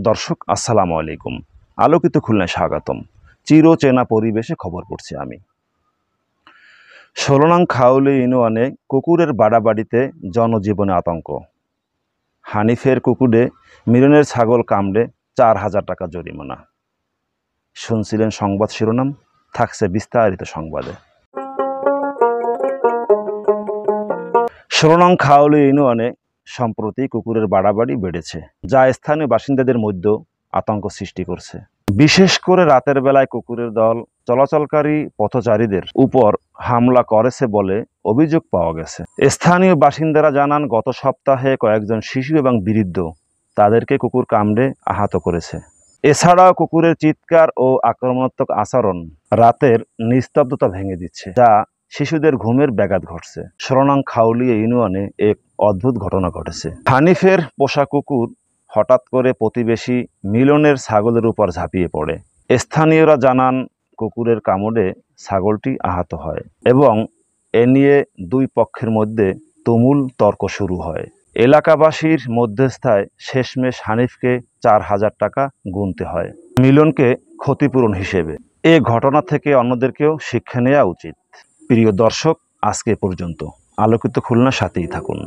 দর্শক আসসালামু আলাইকুম। আলোকিত খুলনায় স্বাগতম। চিরচেনা পরিবেশে খবর পড়ছি আমি। ১৬ নং খাউলি ইউনিয়নে কুকুরের বাড়াবাড়িতে জনজীবনে আতঙ্ক। হানিফের কুকুরে মিলনের ছাগল কামড়ে ৪,০০০ টাকা জরিমানা। শুনছিলেন সংবাদ শিরোনাম, থাকছে বিস্তারিত সংবাদে। ১৬ নং খাউলি ইউনিয়নে সম্প্রতি কুকুরের বাড়াবাড়ি বেড়েছে, যা স্থানীয় বাসিন্দাদের মধ্যে আতঙ্ক সৃষ্টি করছে। বিশেষ করে রাতের বেলায় কুকুরের দল চলাচলকারী পথচারীদের উপর হামলা করেছে বলে অভিযোগ পাওয়া গেছে। স্থানীয় বাসিন্দারা জানান, গত সপ্তাহে কয়েকজন শিশু এবং বৃদ্ধ তাদেরকে কুকুর কামড়ে আহত করেছে। এছাড়াও কুকুরের চিৎকার ও আক্রমণাত্মক আচরণ রাতের নিস্তব্ধতা ভেঙে দিচ্ছে, যা শিশুদের ঘুমের ব্যাঘাত ঘটছে। ১৬ নং খাউলি ইউনিয়নে এক অদ্ভুত ঘটনা ঘটেছে। হানিফের পোষা কুকুর হঠাৎ করে প্রতিবেশী মিলনের ছাগলের উপর ঝাঁপিয়ে পড়ে। স্থানীয়রা জানান, কুকুরের কামড়ে ছাগলটি আহত হয় এবং এ নিয়ে দুই পক্ষের মধ্যে তুমুল তর্ক শুরু হয়। এলাকাবাসীর মধ্যস্থায় শেষমেশ হানিফকে ৪,০০০ টাকা গুনতে হয় মিলনকে ক্ষতিপূরণ হিসেবে। এ ঘটনা থেকে অন্যদেরকেও শিক্ষা নেওয়া উচিত। প্রিয় দর্শক, আজকে পর্যন্ত। আলোকিত খুলনার সাথেই থাকুন।